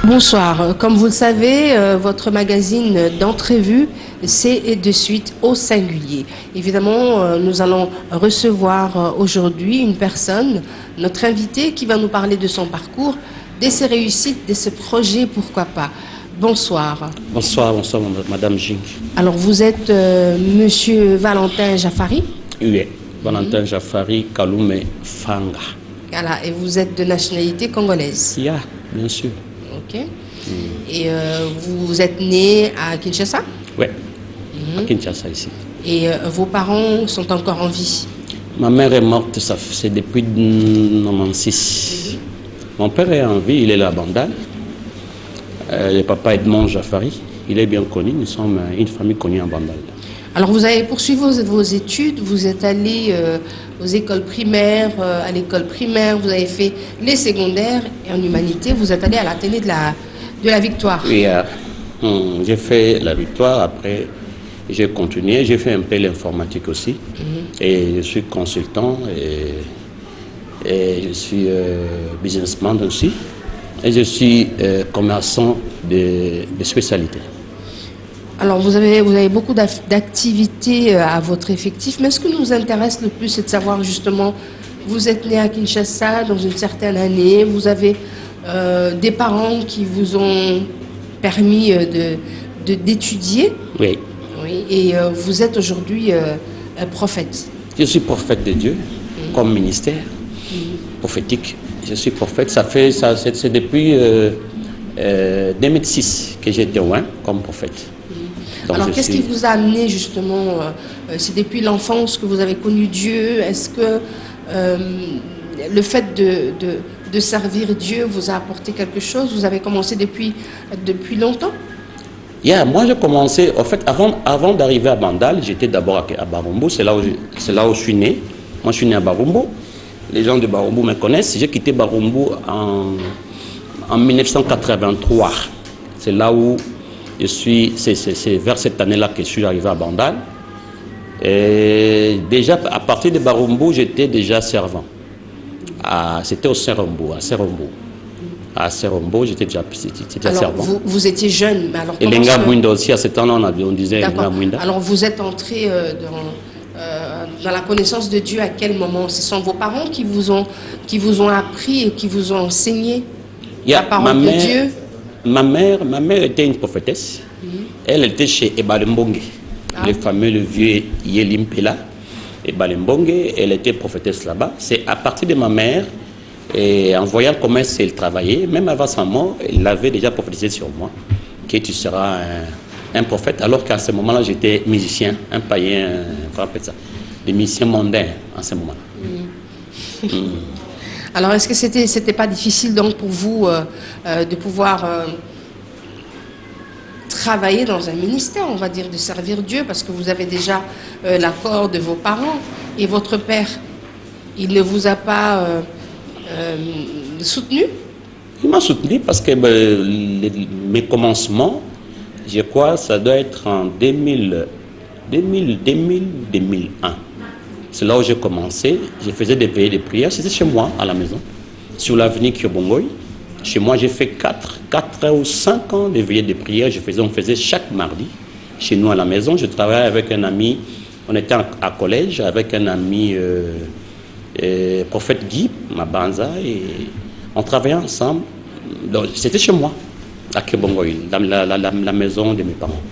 Bonsoir. Comme vous le savez, votre magazine d'entrevue, c'est de suite au singulier. Évidemment, nous allons recevoir aujourd'hui une personne, notre invité, qui va nous parler de son parcours, de ses réussites, de ses projets, pourquoi pas. Bonsoir. Bonsoir, bonsoir, Madame Jing. Alors, vous êtes Monsieur Valentin Jaffari? Oui, Valentin Jaffari Kaloumé Fanga. Voilà, et vous êtes de nationalité congolaise? Yeah, bien sûr. Ok. Et vous êtes né à Kinshasa? Oui, à Kinshasa ici. Et vos parents sont encore en vie? Ma mère est morte, c'est depuis 1996. Mon père est en vie, il est là à Bandal. Le papa Edmond Jaffari, il est bien connu, nous sommes une famille connue à Bandal. Alors vous avez poursuivi vos études, vous êtes allé aux écoles primaires, à l'école primaire, vous avez fait les secondaires et en humanité, vous êtes allé à l'Athénée de la Victoire. Oui, j'ai fait la Victoire, après j'ai continué, j'ai fait un peu l'informatique aussi. Et je suis consultant et je suis businessman aussi. Et je suis commerçant de spécialité. Alors vous avez beaucoup d'activités à votre effectif, mais ce qui nous intéresse le plus, c'est de savoir justement, vous êtes né à Kinshasa dans une certaine année, vous avez des parents qui vous ont permis d'étudier. Oui. Oui. Et vous êtes aujourd'hui prophète. Je suis prophète de Dieu, comme ministère prophétique. Je suis prophète, c'est depuis 2006 que j'ai été oint comme prophète. Donc alors qu'est-ce qui vous a amené justement, c'est depuis l'enfance que vous avez connu Dieu, est-ce que le fait de servir Dieu vous a apporté quelque chose? Vous avez commencé depuis longtemps? Moi j'ai commencé, en fait avant d'arriver à Bandal, j'étais d'abord à Barumbu, c'est là où je suis né. Moi je suis né à Barumbu. Les gens de Barumbu me connaissent. J'ai quitté Barumbu en 1983. C'est là où je suis, c'est vers cette année-là que je suis arrivé à Bandal. Et déjà, à partir de Barumbu, j'étais déjà servant. C'était au Serombo, à Serombo, j'étais déjà servant. Vous étiez jeune, mais alors et Lenga Mwinda aussi, à ce temps-là, on disait Lenga Mwinda. Alors vous êtes entré dans la connaissance de Dieu à quel moment? Ce sont vos parents qui vous ont appris et qui vous ont enseigné la parole de Dieu? Ma mère était une prophétesse. Elle était chez Ebalembonge, le fameux, le vieux Yelimpela. Ebalembonge, elle était prophétesse là-bas. C'est à partir de ma mère, et en voyant comment elle travaillait, même avant sa mort, elle avait déjà prophétisé sur moi, que tu seras un prophète, alors qu'à ce moment-là, j'étais musicien, un païen, comment on appelle ça, des musiciens mondains en ce moment. Alors, est-ce que c'était pas difficile donc pour vous de pouvoir travailler dans un ministère, on va dire, de servir Dieu, parce que vous avez déjà l'accord de vos parents et votre père, il ne vous a pas soutenu? Il m'a soutenu parce que mes commencements, je crois, ça doit être en 2001. C'est là où j'ai commencé. Je faisais des veillées de prière. C'était chez moi, à la maison, sur l'avenue Kyobongoy. Chez moi, j'ai fait 4 ou 5 ans de veillées de prière. On faisait chaque mardi. Chez nous, à la maison, je travaillais avec un ami. On était à collège avec un ami, prophète Guy Mabanza. Et on travaillait ensemble. C'était chez moi, à Kyobongoy, la maison de mes parents.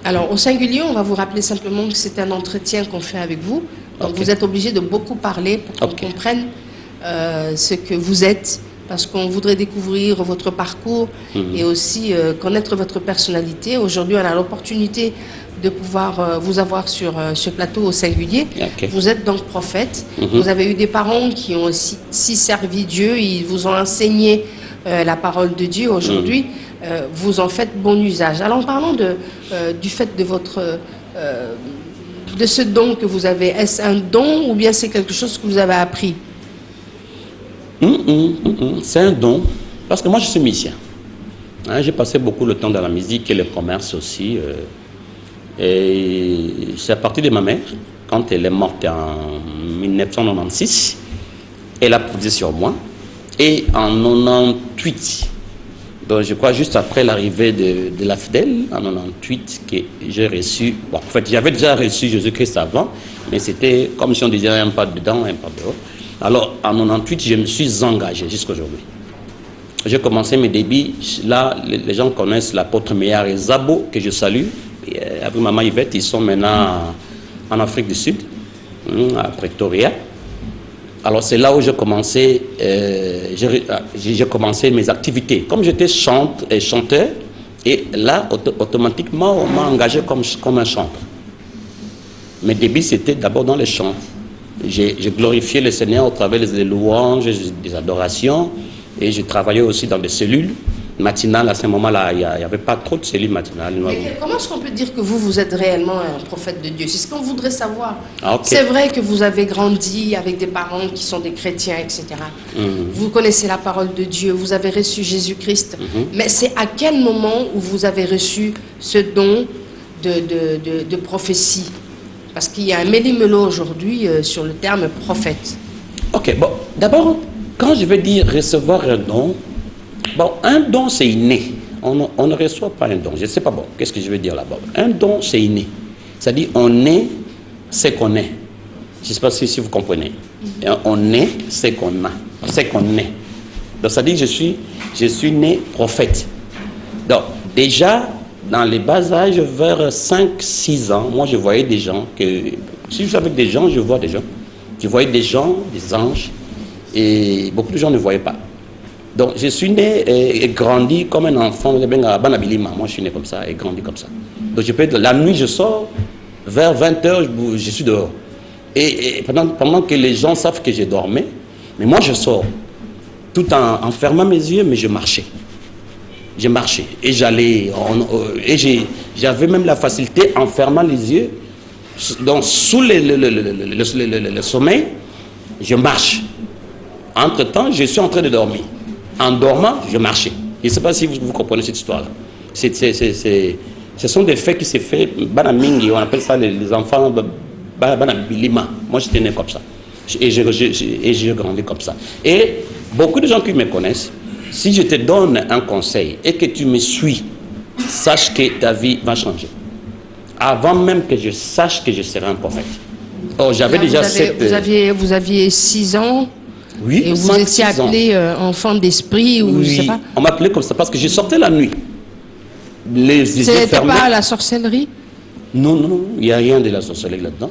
Alors, au singulier, on va vous rappeler simplement que c'est un entretien qu'on fait avec vous. Donc, vous êtes obligé de beaucoup parler pour qu'on comprenne ce que vous êtes, parce qu'on voudrait découvrir votre parcours et aussi connaître votre personnalité. Aujourd'hui, on a l'opportunité de pouvoir vous avoir sur ce plateau au singulier. Vous êtes donc prophète. Vous avez eu des parents qui ont aussi servi Dieu. Ils vous ont enseigné la parole de Dieu. Aujourd'hui, vous en faites bon usage. Alors, en parlant du fait de ce don que vous avez, est-ce un don ou bien c'est quelque chose que vous avez appris? C'est un don, parce que moi je suis musicien. J'ai passé beaucoup de temps dans la musique et le commerce aussi. Et c'est à partir de ma mère, quand elle est morte en 1996, elle a posé sur moi. Et en 98, Donc je crois juste après l'arrivée de la Fidèle, en 98, que j'ai reçu, bon, en fait j'avais déjà reçu Jésus-Christ avant, mais c'était comme si on disait un pas dedans, un pas dehors. Alors en 98, je me suis engagé jusqu'à aujourd'hui. J'ai commencé mes débuts, là les gens connaissent l'apôtre Meillard et Zabo, que je salue, et avec maman Yvette, ils sont maintenant en Afrique du Sud, à Pretoria. Alors c'est là où j'ai commencé mes activités. Comme j'étais chanteur, et là automatiquement on m'a engagé comme un chanteur. Mes débuts c'était d'abord dans les chants. J'ai glorifié le Seigneur au travers des louanges, des adorations, et j'ai travaillé aussi dans des cellules matinales. À ce moment-là, il n'y avait pas trop de cellules matinales. Mais comment est-ce qu'on peut dire que vous êtes réellement un prophète de Dieu? C'est ce qu'on voudrait savoir. Ah, okay. C'est vrai que vous avez grandi avec des parents qui sont des chrétiens, etc. Vous connaissez la parole de Dieu, vous avez reçu Jésus-Christ. Mais c'est à quel moment où vous avez reçu ce don de prophétie? Parce qu'il y a un méli-mélo aujourd'hui sur le terme prophète. Ok, bon, d'abord, quand je veux dire recevoir un don, bon, un don c'est inné. On ne reçoit pas un don. Je ne sais pas, bon, qu'est-ce que je veux dire là-bas? Un don c'est inné. C'est-à-dire on est ce qu'on est. Je ne sais pas si vous comprenez. On est ce qu'on a, ce qu'on est. Donc ça dit que je suis né prophète. Donc déjà, dans les bas âges, vers 5-6 ans, moi je voyais des gens, si je suis avec des gens, je vois des gens. Je voyais des gens, des anges, et beaucoup de gens ne voyaient pas. Donc je suis né et grandi comme un enfant, moi je suis né comme ça et grandi comme ça. Donc je peux être, la nuit je sors, vers 20h je suis dehors. Et pendant que les gens savent que je dormais, mais moi je sors, tout en fermant mes yeux, mais je marchais. J'ai marché et j'allais, et j'avais même la facilité en fermant les yeux, donc sous le sommeil, je marche. Entre-temps, je suis en train de dormir. En dormant, je marchais. Je ne sais pas si vous comprenez cette histoire-là. Ce sont des faits qui se font, on appelle ça les enfants, banabilima. Moi, j'étais né comme ça. Et j'ai grandi comme ça. Et beaucoup de gens qui me connaissent, si je te donne un conseil et que tu me suis, sache que ta vie va changer. Avant même que je sache que je serai un prophète. Oh, j'avais déjà vous aviez 6 ans. Oui, et vous étiez appelé enfant d'esprit ou oui, je sais pas. On m'appelait comme ça parce que je sortais la nuit. C'était pas la sorcellerie? Non, il n'y a rien de la sorcellerie là-dedans.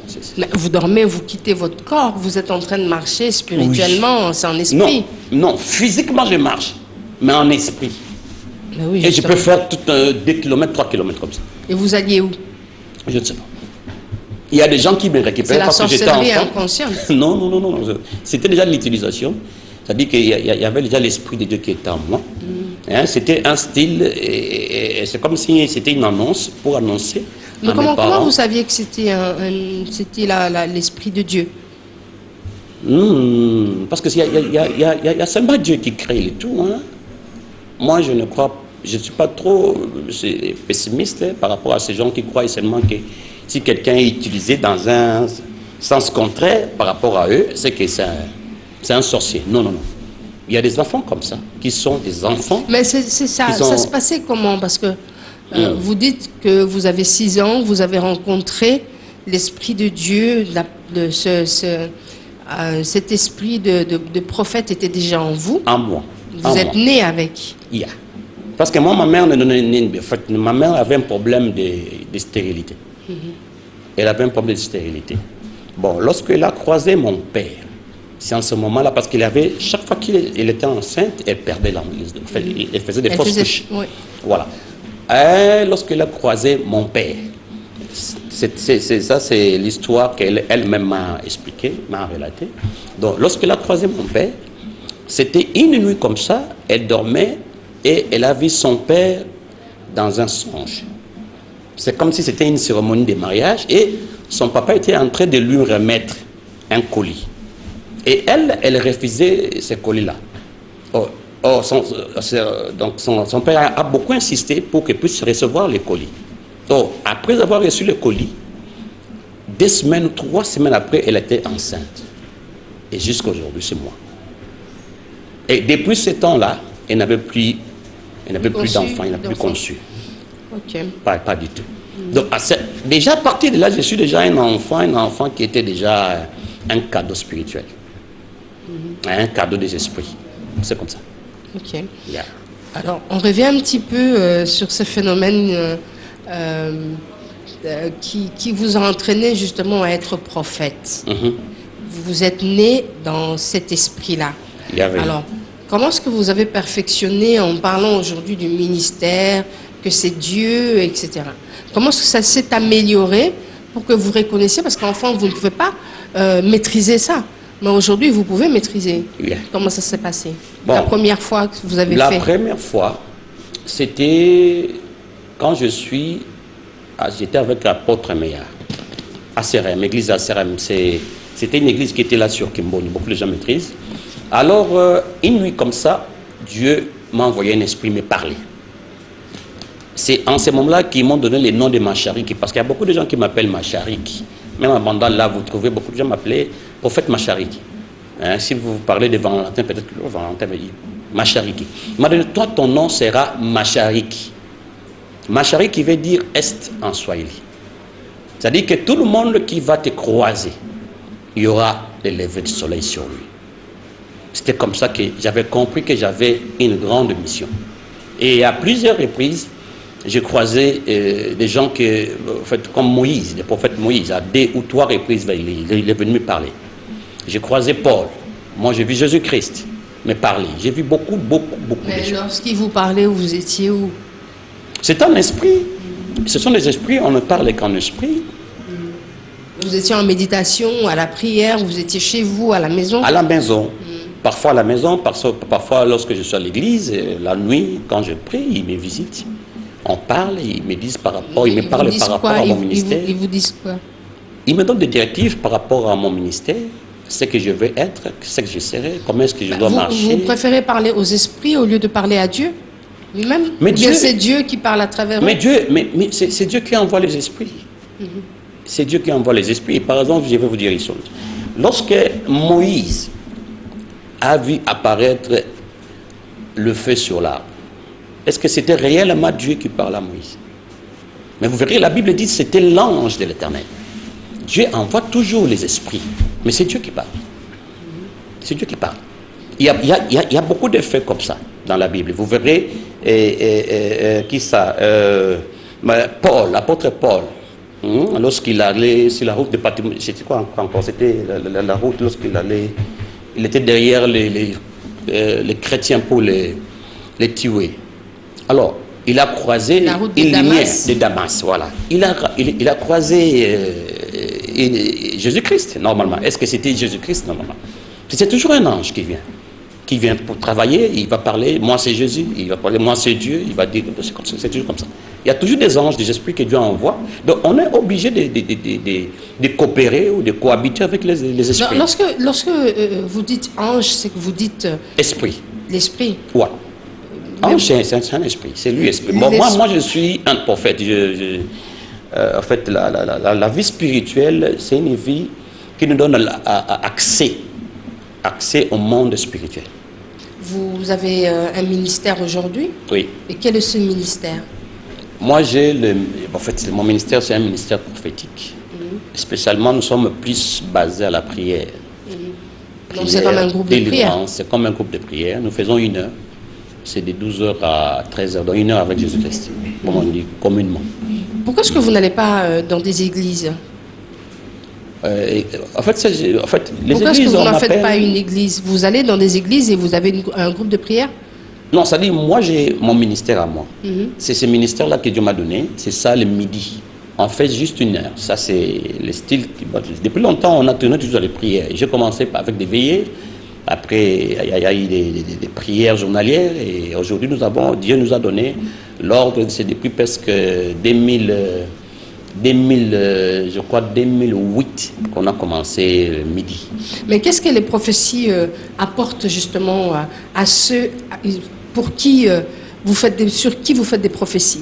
Vous dormez, vous quittez votre corps, vous êtes en train de marcher spirituellement, oui. C'est en esprit. Non, physiquement je marche, mais en esprit. Mais oui, et je peux faire tout 2 km, 3 km comme ça. Et vous alliez où? Je ne sais pas. Il y a des gens qui me récupèrent parce que j'étais enfant. C'est la sorcellerie inconsciente. Non. C'était déjà l'utilisation. C'est-à-dire qu'il y avait déjà l'esprit de Dieu qui était en moi. Hein, c'était un style, et c'est comme si c'était une annonce pour annoncer. Mais comment vous saviez que c'était l'esprit de Dieu? Parce qu'il y a seulement Dieu qui crée le tout. Hein. Moi, je ne suis pas trop pessimiste par rapport à ces gens qui croient seulement que si quelqu'un est utilisé dans un sens contraire par rapport à eux, c'est que c'est un sorcier. Non. Il y a des enfants comme ça, qui sont des enfants. Mais c'est ça. Ça se passait comment? Parce que vous dites que vous avez 6 ans, vous avez rencontré l'Esprit de Dieu, cet esprit de prophète était déjà en vous. En moi. Vous êtes né avec. Yeah. Parce que moi, ma mère avait un problème de stérilité. Elle avait un problème de stérilité. Bon, lorsqu'elle a croisé mon père, c'est en ce moment-là, parce qu'il avait, chaque fois qu'elle était enceinte, elle perdait elle faisait des fausses couches. Oui. Voilà. Lorsqu'elle a croisé mon père, ça c'est l'histoire qu'elle-même m'a expliquée, m'a relatée. Donc, lorsqu'elle a croisé mon père, c'était une nuit comme ça, elle dormait et elle a vu son père dans un songe. C'est comme si c'était une cérémonie de mariage et son papa était en train de lui remettre un colis. Et elle refusait ce colis-là. Donc son père a beaucoup insisté pour qu'elle puisse recevoir le colis. Donc, après avoir reçu le colis, 2 semaines ou 3 semaines après, elle était enceinte. Et jusqu'à aujourd'hui, c'est moi. Et depuis ce temps-là, elle n'avait plus Il n'avait plus d'enfants, il n'a plus conçu. Ok. Pas du tout. Donc, déjà à partir de là, je suis déjà un enfant qui était déjà un cadeau spirituel. Un cadeau des esprits. C'est comme ça. Ok. Yeah. Alors, on revient un petit peu sur ce phénomène qui vous a entraîné justement à être prophète. Vous êtes né dans cet esprit-là. Alors, comment est-ce que vous avez perfectionné en parlant aujourd'hui du ministère, que c'est Dieu, etc. Comment est-ce que ça s'est amélioré pour que vous reconnaissiez, parce qu'enfant, vous ne pouvez pas maîtriser ça. Mais aujourd'hui, vous pouvez maîtriser. Yeah. Comment ça s'est passé? Bon, la première fois que vous avez fait? La première fois, c'était quand j'étais avec l'apôtre Meillard, à Serem, l'église à Serem. C'était une église qui était là sur Kimboni, beaucoup de gens maîtrisent. Alors, une nuit comme ça, Dieu m'a envoyé un esprit me parler. C'est en ce moment-là qu'ils m'ont donné les noms de Machariki, parce qu'il y a beaucoup de gens qui m'appellent Machariki. Même à Bandal, là, vous trouvez beaucoup de gens m'appeler prophète Machariki. Hein, si vous parlez de Valentin, peut-être que Valentin va dire Machariki. Il m'a dit, toi, ton nom sera Machariki. Machariki veut dire Est en Swahili. C'est-à-dire que tout le monde qui va te croiser, il y aura le lever du soleil sur lui. C'était comme ça que j'avais compris que j'avais une grande mission. Et à plusieurs reprises, j'ai croisé des gens que, en fait, comme Moïse, le prophète Moïse, à 2 ou 3 reprises, il est venu me parler. J'ai croisé Paul. Moi, j'ai vu Jésus-Christ me parler. J'ai vu beaucoup de gens. Mais lorsqu'il vous parlait, vous étiez où? C'est un esprit. Ce sont des esprits, on ne parle qu'en esprit. Vous étiez en méditation, à la prière, vous étiez chez vous, à la maison? À la maison. Parfois à la maison, parfois lorsque je suis à l'église, la nuit, quand je prie, ils me visitent. On parle, ils me disent par rapport, ils me parlent par rapport à mon ministère. Ils vous disent quoi? Ils me donnent des directives par rapport à mon ministère, ce que je veux être, ce que je serai, comment est-ce que je dois marcher. Vous préférez parler aux esprits au lieu de parler à Dieu lui-même? Mais Dieu, c'est Dieu qui parle à travers eux? Mais c'est Dieu qui envoie les esprits. C'est Dieu qui envoie les esprits. Et par exemple, je vais vous dire une chose. Lorsque Moïse a vu apparaître le feu sur l'arbre, est-ce que c'était réellement Dieu qui parlait à Moïse? Mais vous verrez, la Bible dit que c'était l'ange de l'Éternel. Dieu envoie toujours les esprits, mais c'est Dieu qui parle. C'est Dieu qui parle. Il y a beaucoup de faits comme ça dans la Bible. Vous verrez, qui ça Paul, l'apôtre Paul, lorsqu'il allait sur la route de Patmos, c'était quoi encore? C'était la route lorsqu'il allait, il était derrière les chrétiens pour les tuer. Alors, il a croisé une lumière de Damas, voilà. Il a croisé Jésus-Christ, normalement. Est-ce que c'était Jésus-Christ, normalement? C'est toujours un ange qui vient pour travailler, il va parler, moi c'est Jésus, il va parler, moi c'est Dieu, il va dire, c'est toujours comme ça. Il y a toujours des anges, des esprits que Dieu envoie. Donc, on est obligé de coopérer ou de cohabiter avec les esprits. Lorsque vous dites ange, c'est que vous dites... esprit. L'esprit. Ouais. Ange, c'est un esprit, c'est lui esprit. Moi, je suis un prophète. En fait, la vie spirituelle, c'est une vie qui nous donne accès au monde spirituel. Vous avez un ministère aujourd'hui? Oui. Et quel est ce ministère? Moi, en fait, mon ministère, c'est un ministère prophétique. Spécialement, nous sommes plus basés à la prière. Donc, c'est comme un groupe de prière? C'est comme un groupe de prière. Nous faisons 1 heure. C'est de 12h à 13h, donc 1 heure avec Jésus-Christ, comme on dit communément. Pourquoi est-ce que vous n'allez pas dans des églises? En fait, les Pourquoi églises... Pourquoi est-ce que vous n'en faites pas une église? Vous allez dans des églises et vous avez un groupe de prière? Non, ça dit, moi j'ai mon ministère à moi. C'est ce ministère-là que Dieu m'a donné, c'est ça le midi. On fait juste 1 heure, ça c'est le style... Depuis longtemps, on a tenu toujours les prières. J'ai commencé avec des veillées. Après, il y a eu des prières journalières et aujourd'hui, Dieu nous a donné l'ordre, c'est depuis presque 2008 qu'on a commencé le midi. Mais qu'est-ce que les prophéties apportent justement à ceux pour qui sur qui vous faites des prophéties?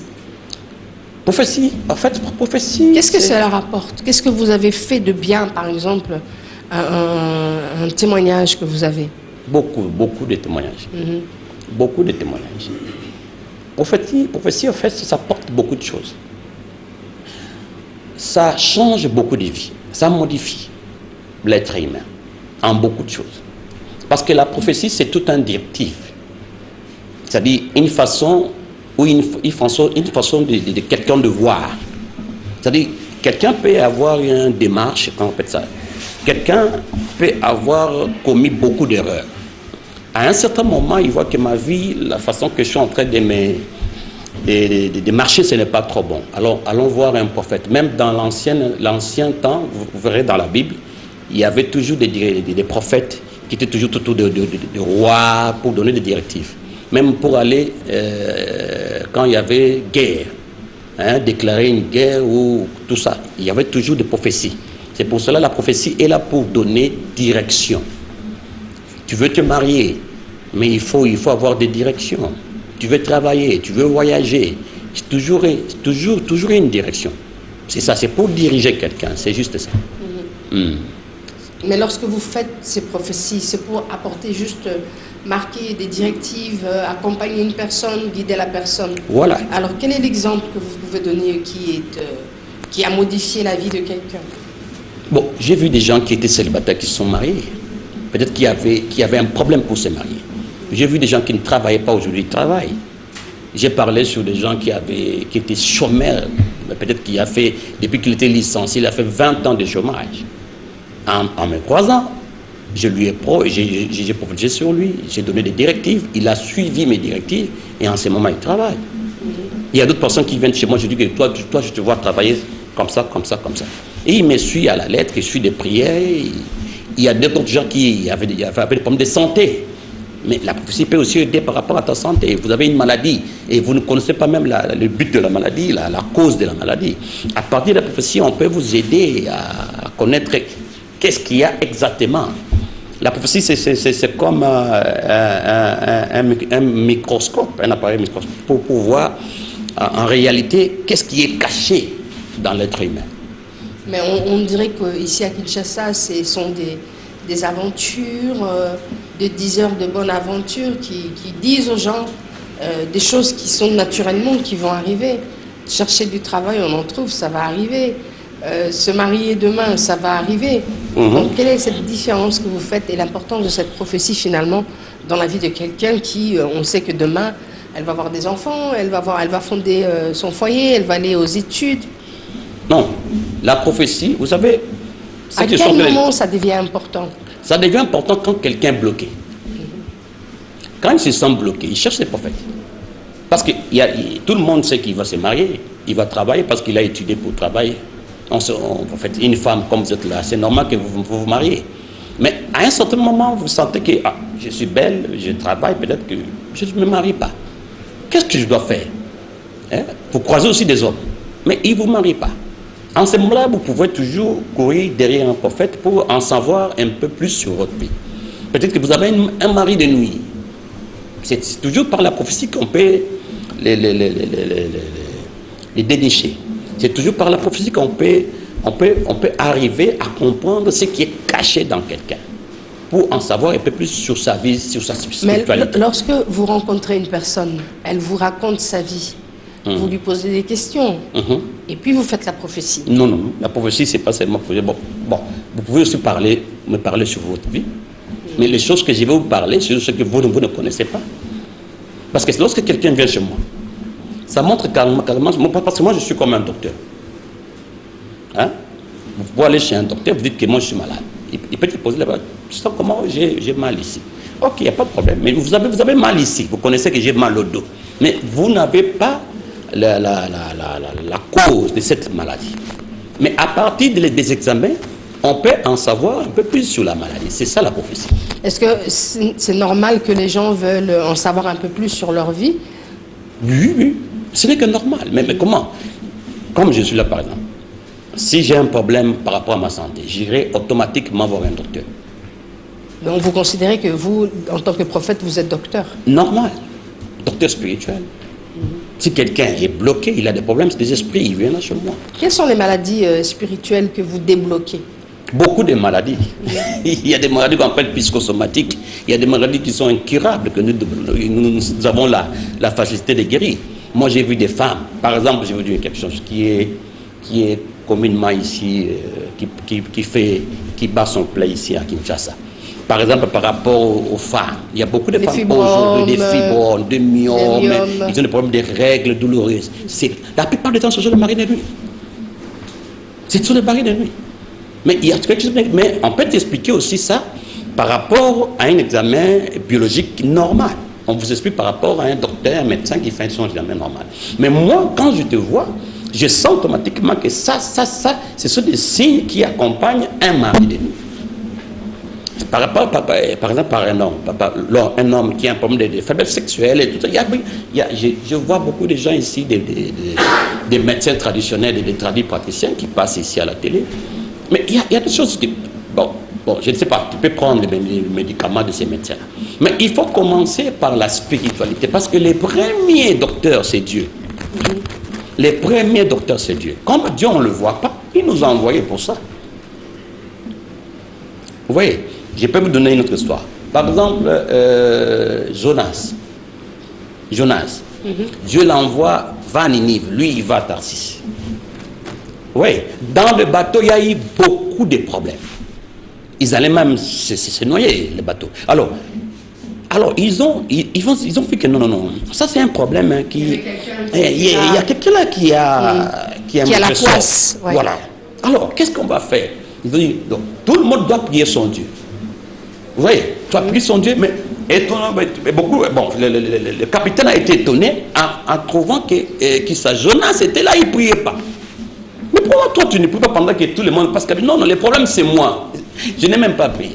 Prophétie, en fait, prophétie... Qu'est-ce que ça leur apporte? Qu'est-ce que vous avez fait de bien, par exemple? Un témoignage que vous avez? Beaucoup de témoignages. Beaucoup de témoignages. Prophétie, en fait, ça porte beaucoup de choses. Ça change beaucoup de vies. Ça modifie l'être humain en beaucoup de choses. Parce que la prophétie, c'est tout un directif. C'est-à-dire une façon de quelqu'un de voir. C'est-à-dire, quelqu'un peut avoir une démarche, comment on appelle ça. Quelqu'un peut avoir commis beaucoup d'erreurs. À un certain moment, il voit que ma vie, la façon que je suis en train de marcher, ce n'est pas trop bon. Alors, allons voir un prophète. Même dans l'ancien temps, vous verrez dans la Bible, il y avait toujours des prophètes qui étaient toujours autour de rois pour donner des directives. Même pour aller, quand il y avait guerre, déclarer une guerre ou tout ça, il y avait toujours des prophéties. C'est pour cela que la prophétie est là pour donner direction. Tu veux te marier, mais il faut avoir des directions. Tu veux travailler, tu veux voyager, c'est toujours une direction. C'est ça, c'est pour diriger quelqu'un, c'est juste ça. Mais lorsque vous faites ces prophéties, c'est pour apporter juste, marquer des directives, accompagner une personne, guider la personne. Voilà. Alors quel est l'exemple que vous pouvez donner qui a modifié la vie de quelqu'un? Bon, j'ai vu des gens qui étaient célibataires qui se sont mariés. Peut-être qu'il y avait un problème pour se marier. J'ai vu des gens qui ne travaillaient pas aujourd'hui, ils travaillent. J'ai parlé sur des gens qui étaient chômeurs. Peut-être qu'il a fait, depuis qu'il était licencié, il a fait 20 ans de chômage. En me croisant, j'ai prophétisé sur lui, j'ai donné des directives, il a suivi mes directives et en ce moment il travaille. Il y a d'autres personnes qui viennent chez moi, je dis que toi je te vois travailler comme ça, comme ça, comme ça. Et il me suit à la lettre, il suit des prières. Il y a d'autres gens qui avaient des problèmes de santé. Mais la prophétie peut aussi aider par rapport à ta santé. Vous avez une maladie et vous ne connaissez pas même le but de la maladie, la cause de la maladie. À partir de la prophétie, on peut vous aider à connaître qu'est-ce qu'il y a exactement. La prophétie, c'est comme un microscope, un appareil microscope, pour voir en réalité qu'est-ce qui est caché dans l'être humain. Mais on dirait qu'ici à Kinshasa, ce sont des aventures, de 10 heures de bonne aventure qui disent aux gens des choses qui sont naturellement, qui vont arriver. Chercher du travail, on en trouve, ça va arriver. Se marier demain, ça va arriver. Donc, quelle est cette différence que vous faites et l'importance de cette prophétie finalement dans la vie de quelqu'un qui, on sait que demain, elle va avoir des enfants, elle va fonder son foyer, elle va aller aux études. Non, la prophétie, vous savez... À quel moment ça devient important? Ça devient important quand quelqu'un est bloqué. Quand il se sent bloqué, il cherche les prophètes. Parce que tout le monde sait qu'il va se marier, il va travailler parce qu'il a étudié pour travailler. En fait, une femme comme vous êtes là, c'est normal que vous mariez. Mais à un certain moment, vous sentez que je suis belle, je travaille, peut-être que je ne me marie pas. Qu'est-ce que je dois faire? Vous croisez aussi des hommes, mais ils ne vous marient pas. En ce moment-là, vous pouvez toujours courir derrière un prophète pour en savoir un peu plus sur votre vie. Peut-être que vous avez un mari de nuit. C'est toujours par la prophétie qu'on peut les dénicher. C'est toujours par la prophétie qu'on peut arriver à comprendre ce qui est caché dans quelqu'un, pour en savoir un peu plus sur sa vie, sur sa spiritualité. Mais lorsque vous rencontrez une personne, elle vous raconte sa vie, vous lui posez des questions, et puis vous faites la prophétie. Non, non, la prophétie, c'est pas seulement... Bon, vous pouvez aussi me parler sur votre vie, mais les choses que je vais vous parler, c'est ce que vous ne connaissez pas. Parce que lorsque quelqu'un vient chez moi, ça montre carrément, parce que moi je suis comme un docteur. Vous pouvez aller chez un docteur, vous dites que moi je suis malade. Il peut te poser la question, tu sais comment j'ai mal ici. Ok, il n'y a pas de problème, mais vous avez mal ici, vous connaissez que j'ai mal au dos. Mais vous n'avez pas la cause de cette maladie. Mais à partir des examens, on peut en savoir un peu plus sur la maladie. C'est ça la prophétie. Est-ce que c'est normal que les gens veulent en savoir un peu plus sur leur vie? Oui, oui. Ce n'est que normal. Mais comment? Comme je suis là par exemple, si j'ai un problème par rapport à ma santé, j'irai automatiquement voir un docteur. Donc vous considérez que vous, en tant que prophète, vous êtes docteur? Normal. Docteur spirituel. Si quelqu'un est bloqué, il a des problèmes, c'est des esprits, il vient là chez moi. Quelles sont les maladies spirituelles que vous débloquez? beaucoup de maladies. Il y a des maladies qu'on appelle psychosomatiques. Il y a des maladies qui sont incurables, que nous avons la facilité de guérir. Moi, j'ai vu des femmes, par exemple, je vais vous dire quelque chose qui est communément ici, qui bat son plein ici à Kinshasa. Par exemple, par rapport aux femmes, il y a beaucoup de femmes aujourd'hui, des fibromes, des myomes, ils ont des problèmes de règles douloureuses. La plupart du temps, ce sont les maris de nuit. Ce sont les maris de nuit. Mais il y a quelque chose, mais on peut expliquer aussi ça par rapport à un examen biologique normal. On vous explique par rapport à un docteur, un médecin qui fait un examen normal. Mais moi, quand je te vois, je sens automatiquement que ça, ce sont des signes qui accompagnent un mari de nuit. Par exemple, par un homme qui a un problème de faiblesse sexuelle et tout ça. Je vois beaucoup de gens ici, des médecins traditionnels, des tradis praticiens qui passent ici à la télé. Mais il y a des choses qui... Bon, je ne sais pas, tu peux prendre les médicaments de ces médecins-là. Mais il faut commencer par la spiritualité, parce que les premiers docteurs, c'est Dieu. Les premiers docteurs, c'est Dieu. Comme Dieu, on ne le voit pas, il nous a envoyés pour ça. Vous voyez, je peux vous donner une autre histoire. Par exemple, Jonas. Dieu l'envoie, va à Ninive, lui, il va à Tarsis. Oui, dans le bateau, il y a eu beaucoup de problèmes. Ils allaient même se noyer, le bateau. Alors ils ont vu que non, ça c'est un problème hein, qui... Il y a quelqu'un là qui a la poisse. Ouais. Voilà. Alors, qu'est-ce qu'on va faire? Ils ont dit, donc, tout le monde doit prier son Dieu. Vous voyez, tu as prié son Dieu, mais étonnant, le capitaine a été étonné en trouvant que sa Jonas était là, il ne priait pas. Mais pourquoi toi tu ne pries pas pendant que tout le monde... Parce que non, le problème c'est moi. Je n'ai même pas prié.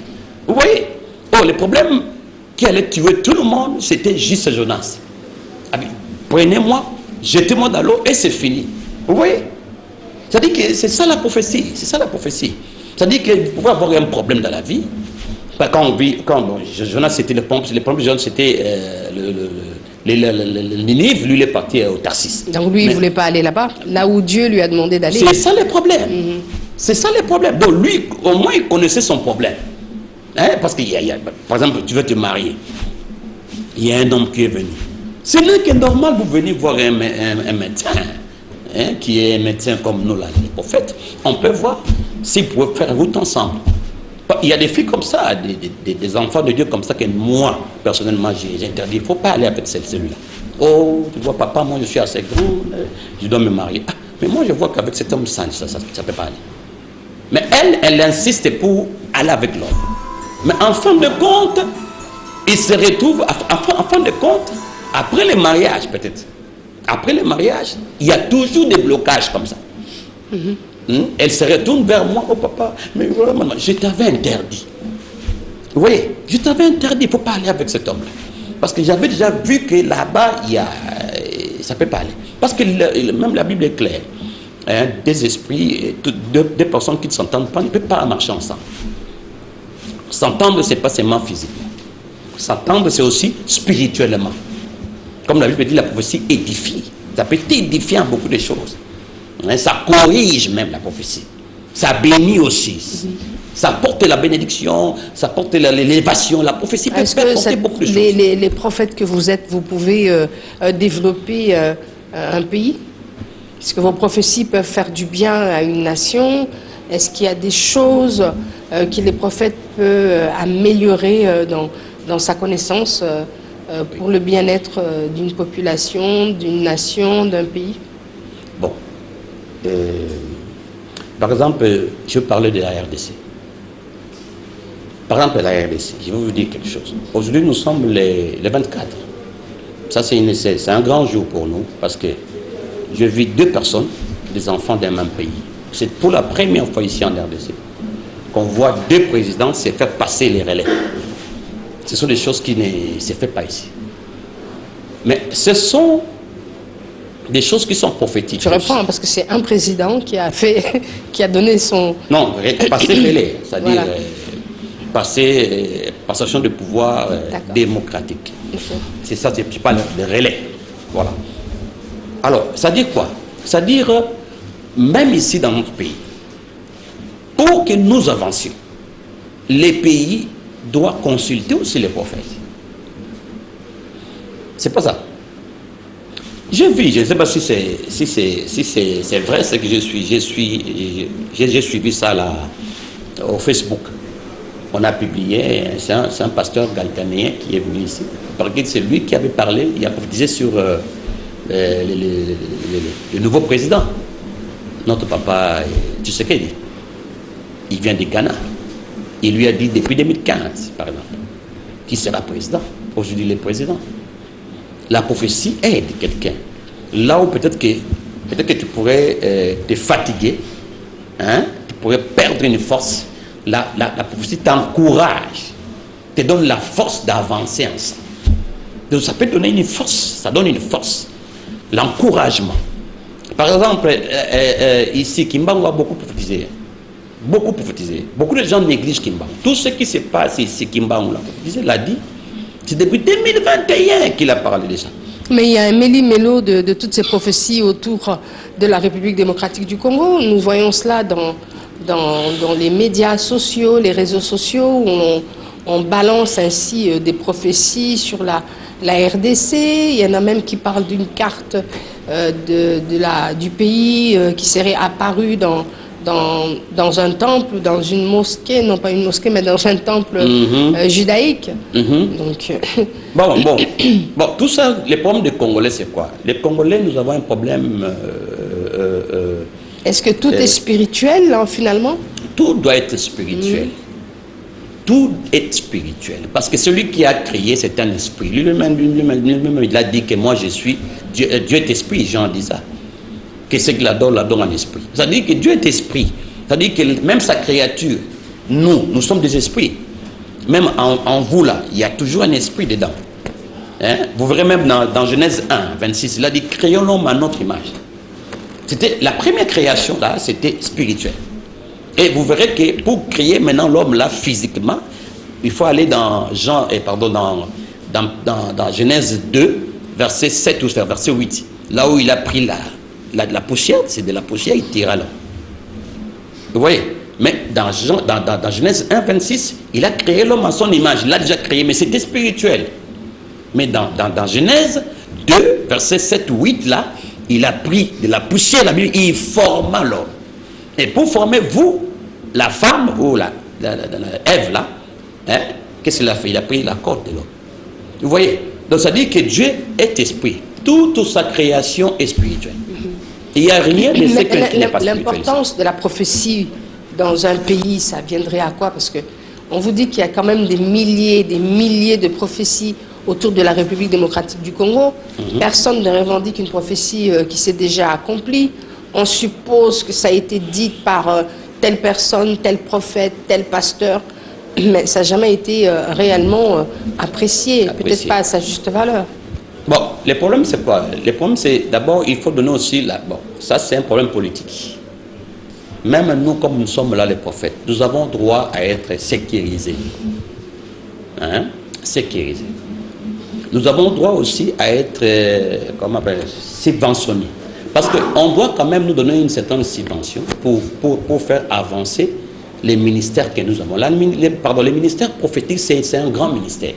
Vous voyez? Oh, le problème qui allait tuer tout le monde, c'était juste Jonas. Prenez-moi, jetez-moi dans l'eau et c'est fini. Vous voyez? C'est-à-dire que c'est ça la prophétie. C'est ça la prophétie. C'est-à-dire qu'il pouvait avoir un problème dans la vie. Jonas, c'était le problème de Jonas, c'était le Ninive, lui il est parti au Tarsis. Donc lui il ne voulait pas aller là-bas, là où Dieu lui a demandé d'aller. C'est ça le problème. C'est ça le problème. Donc lui, au moins il connaissait son problème. Hein? Parce que, par exemple, tu veux te marier. Il y a un homme qui est venu. C'est là que normal vous venez voir un médecin, hein, qui est un médecin comme nous, là, les prophètes. On peut voir s'ils pouvaient faire route ensemble. Il y a des filles comme ça, des enfants de Dieu comme ça que moi, personnellement, j'ai interdit. Il ne faut pas aller avec celui-là. Oh, tu vois, papa, moi je suis assez grand, je dois me marier. Ah, mais moi je vois qu'avec cet homme, ça ne peut pas aller. Mais elle insiste pour aller avec l'homme. Mais en fin de compte, il se retrouve, en fin de compte, après le mariage peut-être, après le mariage, il y a toujours des blocages comme ça. Elle se retourne vers moi, oh papa, mais voilà, maman, je t'avais interdit. Vous voyez, je t'avais interdit, il ne faut pas aller avec cet homme-là. Parce que j'avais déjà vu que là-bas, ça ne peut pas aller. Parce que même la Bible est claire. Hein, des esprits, des personnes qui ne s'entendent pas, ne peuvent pas marcher ensemble. S'entendre, ce n'est pas seulement physiquement. S'entendre, c'est aussi spirituellement. Comme la Bible dit, la prophétie édifie. Ça peut édifier en beaucoup de choses. Ça corrige même la prophétie. Ça bénit aussi. Ça porte la bénédiction, ça porte l'élévation. La prophétie peut porter beaucoup de choses. Les prophètes que vous êtes, vous pouvez développer un pays? Est-ce que vos prophéties peuvent faire du bien à une nation? Est-ce qu'il y a des choses que les prophètes peuvent améliorer dans sa connaissance pour le bien-être d'une population, d'une nation, d'un pays? Bon. Par exemple, je parlais de la RDC. Par exemple, la RDC, je vais vous dire quelque chose. Aujourd'hui, nous sommes les 24. Ça, c'est un grand jour pour nous parce que je vis deux personnes, des enfants d'un même pays. C'est pour la première fois ici en RDC qu'on voit deux présidents se faire passer les relais. Ce sont des choses qui ne se font pas ici. Mais ce sont des choses qui sont prophétiques. Je reprends parce que c'est un président qui a donné son... Non, passer relais, c'est-à-dire voilà. Passation de pouvoir démocratique. Okay. C'est ça, je parle de relais. Voilà. Alors, ça dit quoi? Ça dit, même ici dans notre pays, pour pour que nous avancions, les pays doivent consulter aussi les prophètes. C'est pas ça. J'ai vu, je ne sais pas si c'est vrai, c'est que j'ai suivi ça là, au Facebook. On a publié, c'est un pasteur galtanéen qui est venu ici. C'est lui qui avait parlé, il a prophétisé sur le nouveau président. Notre papa Tshisekedi. Il vient du Ghana. Il lui a dit depuis 2015, par exemple, qu'il sera président. Aujourd'hui, il est président. La prophétie aide quelqu'un. Là où peut-être que tu pourrais te fatiguer, hein, tu pourrais perdre une force, la prophétie t'encourage, te donne la force d'avancer ensemble. Donc ça peut donner une force, ça donne une force, l'encouragement. Par exemple, ici, Kimbangu a beaucoup prophétisé. Beaucoup prophétisé. Beaucoup de gens négligent Kimbangu. Tout ce qui se passe ici, Kimbangu l'a prophétisé, l'a dit. C'est depuis 2021 qu'il a parlé de ça. Mais il y a un méli-mélo de toutes ces prophéties autour de la République démocratique du Congo. Nous voyons cela dans les médias sociaux, les réseaux sociaux, où on balance ainsi des prophéties sur la RDC. Il y en a même qui parlent d'une carte du pays qui serait apparue dans un temple, dans une mosquée, non pas une mosquée, mais dans un temple judaïque. Donc, bon, tout ça, les problèmes des Congolais, c'est quoi? Les Congolais, nous avons un problème... est-ce que tout est spirituel, là, finalement? Tout doit être spirituel. Tout est spirituel. Parce que celui qui a créé, c'est un esprit. Lui-même, il a dit que moi, je suis... Dieu est esprit, Jean dit ça. Que c'est que la donne en esprit. Ça veut dire que Dieu est esprit. Ça veut dire que même sa créature, nous sommes des esprits. Même en vous là, il y a toujours un esprit dedans. Hein? Vous verrez même dans Genèse 1, 26, il a dit créons l'homme à notre image. C'était la première création là, c'était spirituel. Et vous verrez que pour créer maintenant l'homme là physiquement, il faut aller dans Genèse 2, verset 7 ou verset 8, là où il a pris la poussière, c'est de la poussière, il tira l'homme. Vous voyez? Mais dans Genèse 1, 26, il a créé l'homme à son image. Il l'a déjà créé, mais c'était spirituel. Mais dans Genèse 2, verset 7 ou 8, là, il a pris de la poussière, la Bible, il forma l'homme. Et pour former vous, la femme, ou Ève, là, hein, qu'est-ce qu'il a fait? Il a pris la corde de l'homme. Vous voyez? Donc ça dit que Dieu est esprit. Toute sa création est spirituelle. Il n'y a rien de ce qui n'est pas spirituel. L'importance de la prophétie dans un pays, ça viendrait à quoi? Parce qu'on vous dit qu'il y a quand même des milliers de prophéties autour de la République démocratique du Congo. Personne ne revendique une prophétie qui s'est déjà accomplie. On suppose que ça a été dit par telle personne, tel prophète, tel pasteur, mais ça n'a jamais été réellement apprécié, peut-être pas à sa juste valeur. Bon, le problème c'est quoi? Le problème c'est d'abord il faut donner aussi bon, ça c'est un problème politique. Même nous, comme nous sommes là les prophètes, nous avons droit à être sécurisés. Hein? Sécurisés. Nous avons droit aussi à être subventionnés. Parce qu'on doit quand même nous donner une certaine subvention pour faire avancer les ministères que nous avons. Là, les ministères prophétiques, c'est un grand ministère.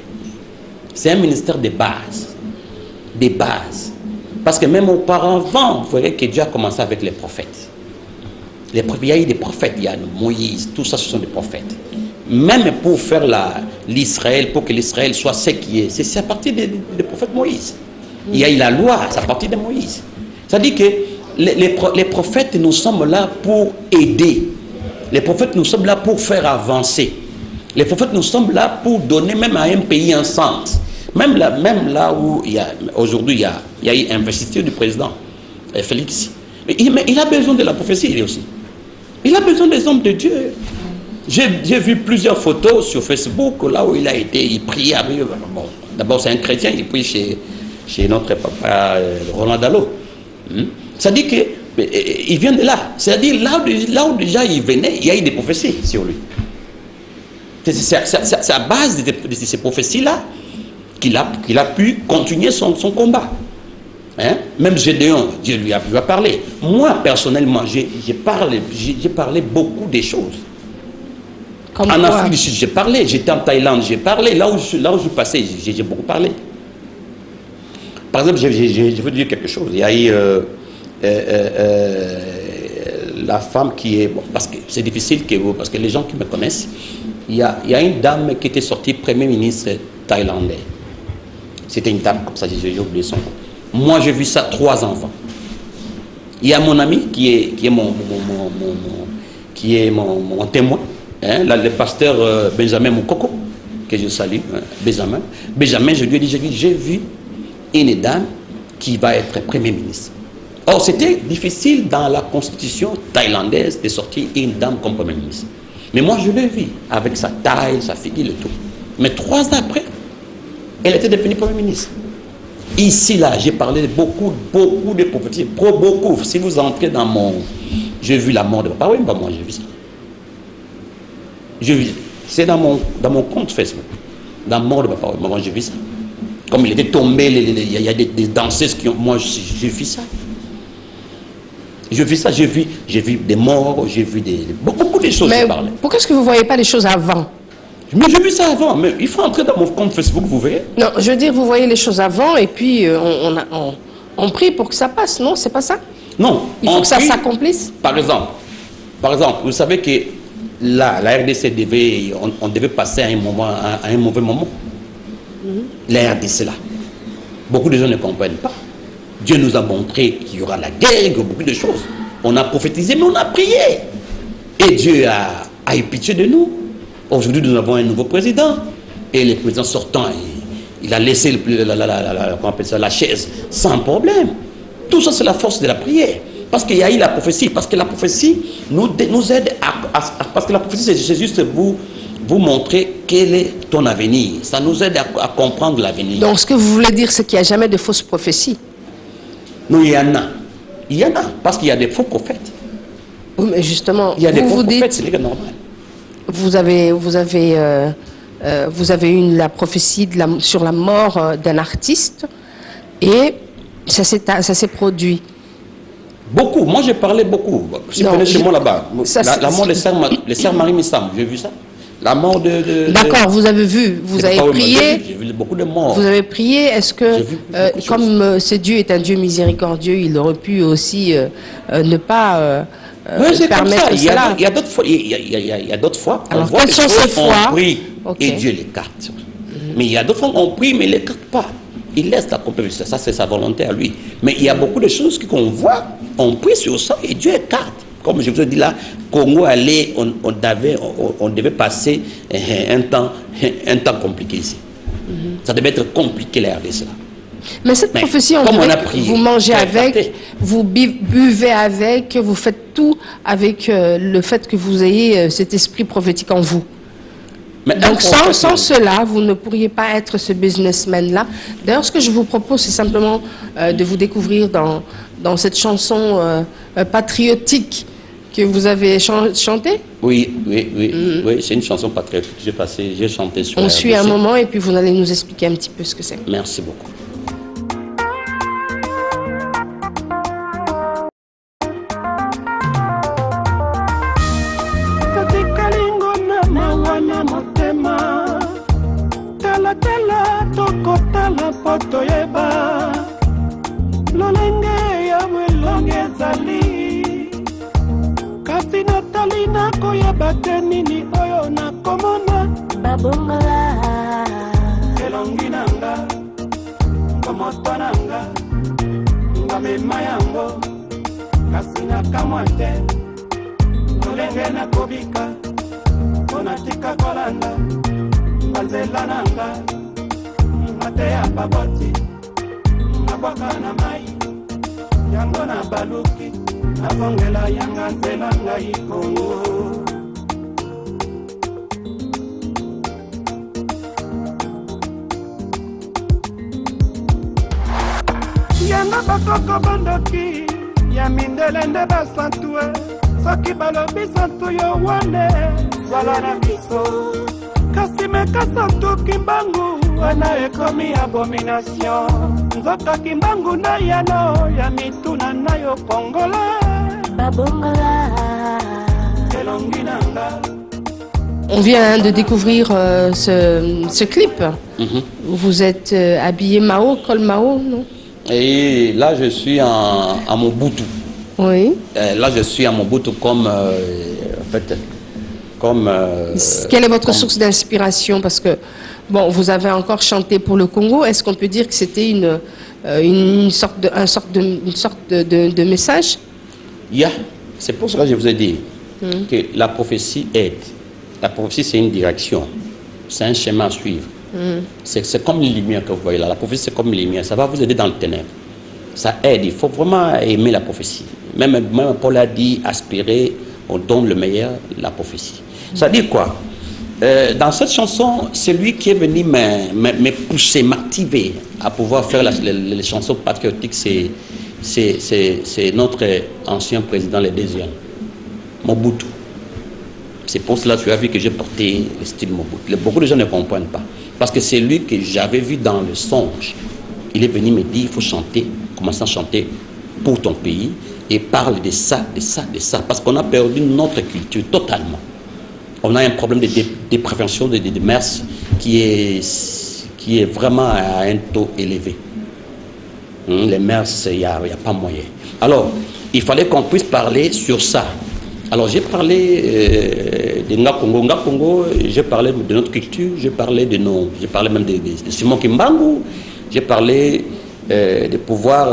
C'est un ministère de base. Des bases. Parce que même auparavant, vous voyez que Dieu a commencé avec les prophètes. Il y a eu des prophètes, il y a Moïse, tout ça, ce sont des prophètes. Même pour faire l'Israël, pour que l'Israël soit ce qui est, c'est à partir des prophètes Moïse. Il y a eu la loi, c'est à partir de Moïse. C'est-à-dire que les prophètes, nous sommes là pour aider. Les prophètes, nous sommes là pour faire avancer. Les prophètes, nous sommes là pour donner même à un pays un sens. Même là où aujourd'hui il y a eu investiture du président Félix. Mais il a besoin de la prophétie lui aussi. Il a besoin des hommes de Dieu. J'ai vu plusieurs photos sur Facebook là où il a été, il priait. Bon, d'abord c'est un chrétien, il prie chez notre papa Roland Dallot. Ça dit qu'il vient de là. C'est-à-dire là où déjà il venait, il y a eu des prophéties sur lui. C'est à base de ces prophéties-là qu'il a pu continuer son combat. Hein? Même Gédéon, Dieu lui a parlé. Moi, personnellement, j'ai parlé beaucoup des choses. En Afrique du Sud, j'ai parlé. J'étais en Thaïlande, j'ai parlé. Là où je passais, j'ai beaucoup parlé. Par exemple, je veux dire quelque chose. Il y a eu la femme qui est... Bon, parce que c'est difficile, parce que les gens qui me connaissent, il y a une dame qui était sortie Premier ministre thaïlandais. C'était une dame comme ça, j'ai oublié son nom. Moi, j'ai vu ça, 3 enfants. Il y a mon ami qui est mon témoin, hein, le pasteur Benjamin Moukoko, que je salue, hein, Benjamin, je lui ai dit, j'ai vu une dame qui va être Premier ministre. Or, c'était difficile dans la constitution thaïlandaise de sortir une dame comme Premier ministre. Mais moi, je l'ai vu, avec sa taille, sa figure et tout. Mais 3 ans après, elle était devenue Premier ministre. Ici, là, j'ai parlé de beaucoup de prophéties, beaucoup. Si vous entrez dans mon... J'ai vu la mort de papa, oui, bah moi j'ai vu ça. C'est dans mon compte Facebook. La mort de papa, oui, moi j'ai vu ça. Comme il était tombé, il y a des danseuses qui ont... Moi, j'ai vu ça. J'ai vu ça, j'ai vu des morts, j'ai vu beaucoup de choses. Mais pourquoi est-ce que vous ne voyez pas les choses avant? Mais j'ai vu ça avant, mais il faut entrer dans mon compte Facebook, vous verrez. Non, je veux dire, vous voyez les choses avant et puis on prie pour que ça passe, non? C'est pas ça? Non. Il faut que ça s'accomplisse. Par exemple, vous savez que la RDC on devait passer à un mauvais moment. La RDC là. Beaucoup de gens ne comprennent pas. Dieu nous a montré qu'il y aura la guerre, beaucoup de choses. On a prophétisé, mais on a prié. Et Dieu a eu pitié de nous. Aujourd'hui, nous avons un nouveau président. Et le président sortant, il a laissé la chaise sans problème. Tout ça, c'est la force de la prière. Parce qu'il y a eu la prophétie. Parce que la prophétie nous aide parce que la prophétie, c'est juste vous montrer quel est ton avenir. Ça nous aide à comprendre l'avenir. Donc, ce que vous voulez dire, c'est qu'il n'y a jamais de fausses prophéties. Non, il y en a. Il y en a. Parce qu'il y a des faux prophètes. Oui, mais justement, il y a des faux prophètes, c'est normal. Vous avez eu la prophétie sur la mort d'un artiste et ça s'est produit. Beaucoup. Moi, j'ai parlé beaucoup. Si vous venez chez moi là-bas, la mort de Sœur Marie Missam, j'ai vu ça. La mort de... D'accord, vous avez vu, vous avez prié. J'ai vu beaucoup de morts. Vous avez prié. Est-ce que, comme ce Dieu est un Dieu miséricordieux, il aurait pu aussi ne pas... oui, permettre cela. Il y a d'autres fois. Il y a d'autres fois. Alors, quelles sont ces fois? On prie et Dieu l'écarte. Mais il y a d'autres fois on prie mais il ne l'écarte pas. Il laisse la compétence. Ça, c'est sa volonté à lui. Mais il y a beaucoup de choses qu'on voit. On prie sur ça et Dieu écarte. Comme je vous ai dit là, Congo allait, on devait passer un temps compliqué ici. Ça devait être compliqué la RDC là. Mais cette prophétie, vous mangez avec, vous buvez avec, vous faites tout avec le fait que vous ayez cet esprit prophétique en vous. Mais donc sans cela, vous ne pourriez pas être ce businessman-là. D'ailleurs, ce que je vous propose, c'est simplement de vous découvrir dans cette chanson patriotique que vous avez chantée. Oui, c'est une chanson patriotique. J'ai chanté sur la RDC. On suit un moment et puis vous allez nous expliquer un petit peu ce que c'est. Merci beaucoup. Yana bakoko bandoki ya mindele nde basantue soki balobi santu yo wane swala na biso kasi meka santu kimbangu wana ekomi abomination nzoka kimbangu na yano ya mituna na yo kongola babongola elongi nanga On vient de découvrir ce clip. Vous êtes habillé Mao, col Mao, non? Et là, je suis à Mobutu. Oui. Là, je suis à Mobutu comme... en fait, comme... Quelle est votre source d'inspiration? Parce que, bon, vous avez encore chanté pour le Congo. Est-ce qu'on peut dire que c'était une sorte de message? C'est pour ça que je vous ai dit que la prophétie aide. La prophétie, c'est une direction. C'est un schéma à suivre. C'est comme une lumière que vous voyez là. La prophétie, c'est comme une lumière. Ça va vous aider dans le ténèbre. Ça aide. Il faut vraiment aimer la prophétie. Même Paul a dit, aspirer, on donne le meilleur, la prophétie. Ça dit quoi? Dans cette chanson, c'est lui qui est venu me pousser, m'activer à pouvoir faire les chansons patriotiques. C'est notre ancien président, le deuxième, Mobutu. C'est pour cela que tu as vu que j'ai porté le style Mobutu. Beaucoup de gens ne comprennent pas. Parce que c'est lui que j'avais vu dans le songe. Il est venu me dire, il faut chanter, commencer à chanter pour ton pays et parle de ça, de ça, de ça. Parce qu'on a perdu notre culture totalement. On a un problème de dépravation de mœurs qui est vraiment à un taux élevé. Les mœurs, il n'y a pas moyen. Alors, il fallait qu'on puisse parler sur ça. Alors, j'ai parlé de Ngakongo. Ngakongo, j'ai parlé de notre culture, j'ai parlé même de Simon Kimbangu, j'ai parlé de pouvoir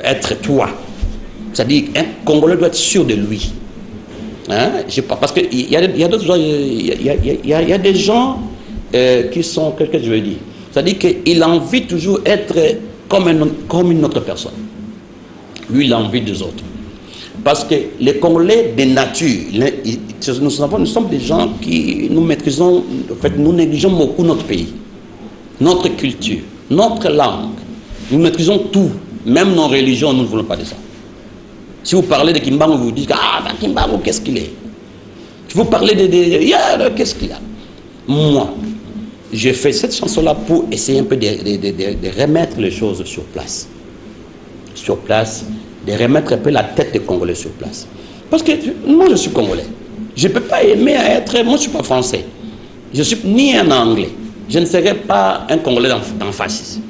être toi. C'est-à-dire, un Congolais doit être sûr de lui. Hein? Parce qu'il y a d'autres gens, il y a des gens qui sont, qu'est-ce que je veux dire? C'est-à-dire qu'il a envie toujours d'être comme une autre personne. Lui, il a envie des autres. Parce que les Congolais de nature, nous sommes des gens qui nous maîtrisons, en fait, nous négligeons beaucoup notre pays, notre culture, notre langue. Nous maîtrisons tout, même nos religions, nous ne voulons pas de ça. Si vous parlez de Kimbangu, vous dites, Kimbangu, qu'est-ce qu'il est? Si vous parlez qu'est-ce qu'il y a? Moi, j'ai fait cette chanson-là pour essayer un peu de remettre les choses sur place. Sur place, de remettre un peu la tête des Congolais sur place. Parce que moi, je suis Congolais. Je ne peux pas aimer être... Moi, je ne suis pas français. Je ne suis ni un Anglais. Je ne serai pas un Congolais en fascisme.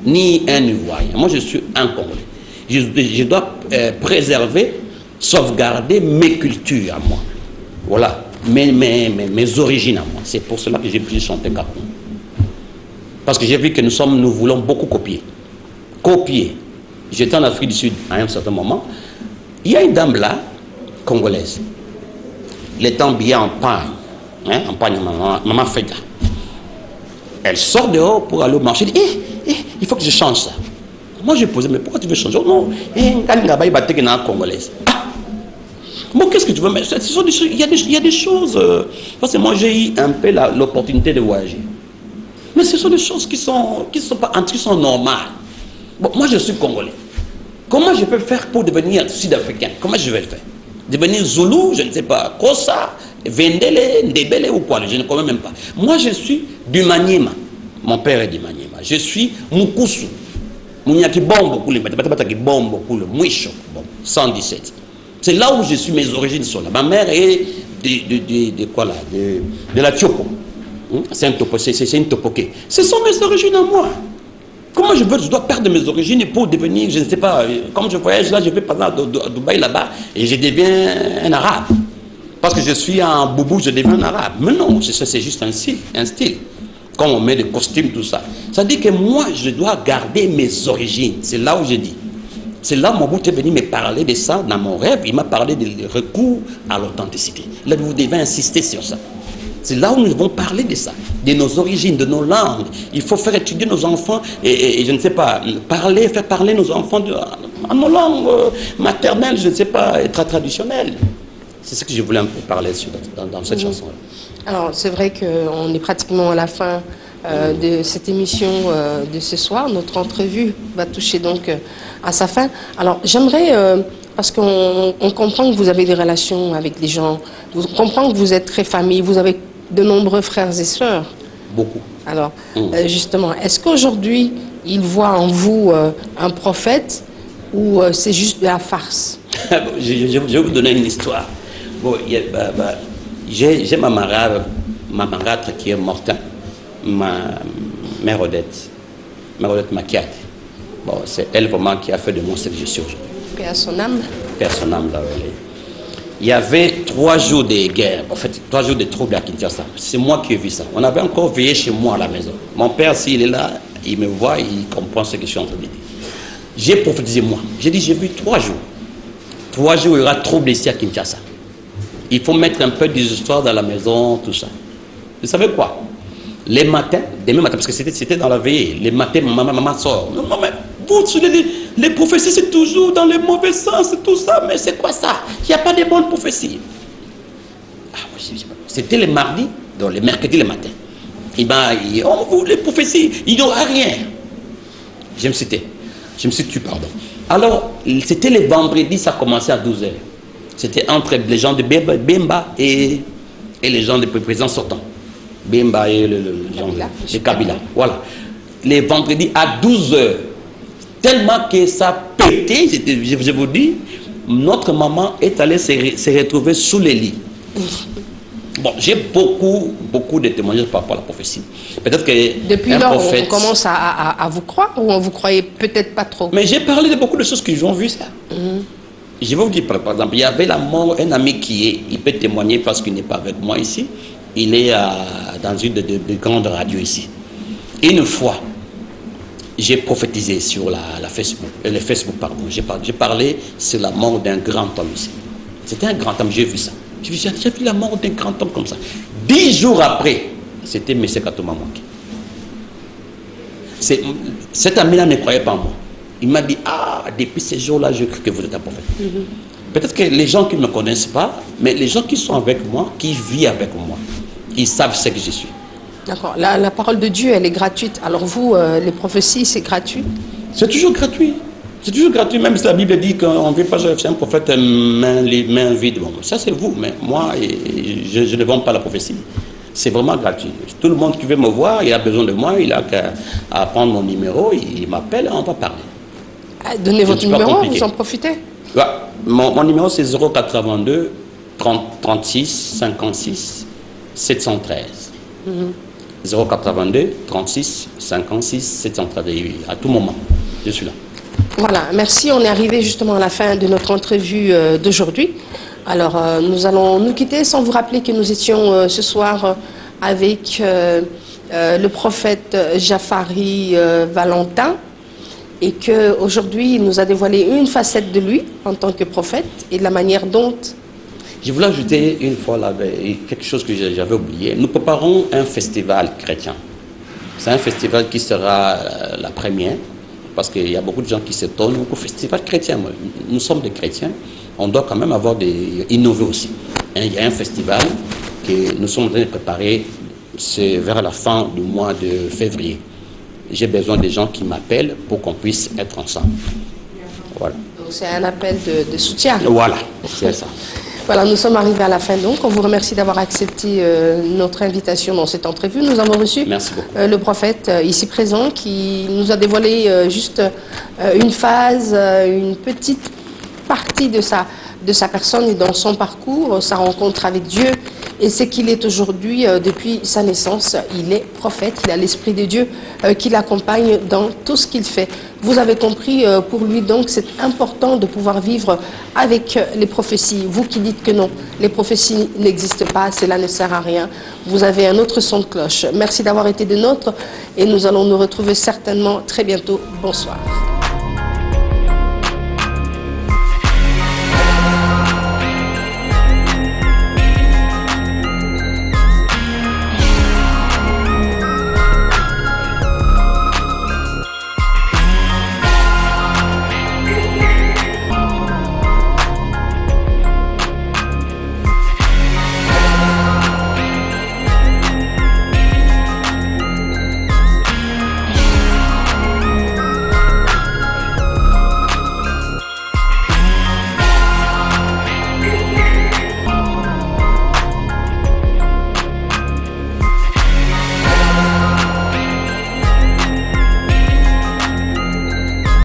Ni un Ivoirien. Moi, je suis un Congolais. Je dois préserver, sauvegarder mes cultures à moi. Voilà. Mes origines à moi. C'est pour cela que j'ai pu chanter Gabon. Parce que j'ai vu que nous voulons beaucoup copier. Copier. J'étais en Afrique du Sud à un certain moment. Il y a une dame là, congolaise. Elle est habillée en pagne. Hein, en pagne, maman Fega. Elle sort dehors pour aller au marché. Elle dit, il faut que je change ça. Moi, j'ai posé, mais pourquoi tu veux changer? Oh non, congolaise. Bon, qu'est-ce que tu veux? Mais il y a des choses. Parce que moi, j'ai eu un peu l'opportunité de voyager. Mais ce sont des choses qui sont normales. Bon, moi, je suis Congolais. Comment je peux faire pour devenir Sud-Africain? Comment je vais le faire? Devenir Zoulou, je ne sais pas. Kosa, Vendele, Ndebele ou quoi? Je ne connais même pas. Moi, je suis du Maniema. Mon père est du Maniema. Je suis Mukusu. Mounyaki Bombo, le Mouicho, 117. C'est là où je suis, mes origines sont là. Ma mère est de la Tiopo. C'est une Topoké. Ce sont mes origines à moi. Comment je dois perdre mes origines pour devenir, je ne sais pas, comme je voyage là, je vais par exemple à Dubaï là-bas et je deviens un arabe. Parce que je suis en boubou, je deviens un arabe. Mais non, c'est juste un style. Quand on met des costumes, tout ça. Ça dit que moi, je dois garder mes origines. C'est là où je dis. C'est là où Mobutu est venu me parler de ça dans mon rêve. Il m'a parlé de recours à l'authenticité. Là, vous devez insister sur ça. C'est là où nous devons parler de ça, de nos origines, de nos langues. Il faut faire étudier nos enfants et je ne sais pas, faire parler nos enfants en nos langues maternelles, je ne sais pas, traditionnelles. C'est ce que je voulais un peu parler dans cette chanson-là. Alors, c'est vrai qu'on est pratiquement à la fin de cette émission de ce soir. Notre entrevue va toucher donc à sa fin. Alors, j'aimerais... parce qu'on comprend que vous avez des relations avec les gens, on comprend que vous êtes très famille, vous avez de nombreux frères et sœurs. Beaucoup. Alors, justement, est-ce qu'aujourd'hui, ils voient en vous un prophète ou c'est juste de la farce? Je vais vous donner une histoire. Bon, J'ai ma marâtre qui est morte, ma mère Odette Makiat. Bon, c'est elle vraiment qui a fait de moi ce que je suis aujourd'hui. Paix à son âme. Paix à son âme, là, oui. Il y avait 3 jours de guerre, en fait 3 jours de troubles à Kinshasa. C'est moi qui ai vu ça. On avait encore veillé chez moi à la maison. Mon père, s'il est là, il me voit, il comprend ce que je suis en train de dire. J'ai prophétisé moi. J'ai dit, j'ai vu 3 jours. 3 jours, il y aura trouble ici à Kinshasa. Il faut mettre un peu des histoires dans la maison, tout ça. Vous savez quoi? Les matins, demain matin, parce que c'était dans la veillée, les matins, maman sort. Non, mais vous, les prophéties, c'est toujours dans le mauvais sens, tout ça, mais c'est quoi ça? Il n'y a pas de bonnes prophéties. Ah, c'était le mardi, donc le mercredi, le matin. Vous, les prophéties, il n'y aura rien. Je me suis tué, pardon. Alors, c'était le vendredi, ça commençait à 12h. C'était entre les gens de Bemba et les gens du président sortant. Bemba et les gens de Kabila. Voilà. Les vendredis à 12h. Tellement que ça pétait, je vous dis, notre maman est allée se retrouver sous les lits. Bon, j'ai beaucoup de témoignages par rapport à la prophétie. Peut-être que depuis lors, on commence à vous croire ou on vous croyait peut-être pas trop? Mais j'ai parlé de beaucoup de choses qu'ils ont vu ça. Je vais vous dire, par exemple, il y avait la mort, un ami il peut témoigner parce qu'il n'est pas avec moi ici. Il est dans une de grandes radios ici. Une fois, j'ai prophétisé sur le Facebook, pardon. J'ai parlé sur la mort d'un grand homme ici. C'était un grand homme, j'ai vu ça. J'ai vu la mort d'un grand homme comme ça. 10 jours après, c'était M. Katoma Mwangi. Cet ami-là ne croyait pas en moi. Il m'a dit, depuis ces jours-là, je crois que vous êtes un prophète. Peut-être que les gens qui ne me connaissent pas, mais les gens qui sont avec moi, qui vivent avec moi, ils savent ce que je suis. D'accord. La parole de Dieu, elle est gratuite. Alors vous, les prophéties, c'est gratuit? C'est toujours gratuit. C'est toujours gratuit, même si la Bible dit qu'on ne veut pas faire un prophète main vide. Bon, ça c'est vous, mais moi, je ne vends pas la prophétie. C'est vraiment gratuit. Tout le monde qui veut me voir, il a besoin de moi, il a qu'à prendre mon numéro, il m'appelle, on va parler. Donnez votre numéro, vous en profitez? Ouais, mon numéro c'est 082 36 56 713. 082 36 56 713. À tout moment, je suis là. Voilà, merci. On est arrivé justement à la fin de notre entrevue d'aujourd'hui. Alors, nous allons nous quitter sans vous rappeler que nous étions ce soir avec le prophète Jafari Valentin et qu'aujourd'hui, il nous a dévoilé une facette de lui en tant que prophète et de la manière dont... Je voulais ajouter une fois là, quelque chose que j'avais oublié. Nous préparons un festival chrétien. C'est un festival qui sera la première, parce qu'il y a beaucoup de gens qui s'étonnent au festival chrétien. Nous sommes des chrétiens, on doit quand même innover aussi. Il y a un festival que nous sommes en train de préparer, c'est vers la fin du mois de février. J'ai besoin des gens qui m'appellent pour qu'on puisse être ensemble. Voilà. Donc c'est un appel de soutien. Voilà, c'est ça. Voilà, nous sommes arrivés à la fin donc. On vous remercie d'avoir accepté notre invitation dans cette entrevue. Nous avons reçu le prophète ici présent qui nous a dévoilé juste une phase, une petite partie de sa personne et dans son parcours, sa rencontre avec Dieu et ce qu'il est aujourd'hui depuis sa naissance. Il est prophète, il a l'Esprit de Dieu qui l'accompagne dans tout ce qu'il fait. Vous avez compris, pour lui donc c'est important de pouvoir vivre avec les prophéties. Vous qui dites que non, les prophéties n'existent pas, cela ne sert à rien. Vous avez un autre son de cloche. Merci d'avoir été des nôtres et nous allons nous retrouver certainement très bientôt. Bonsoir.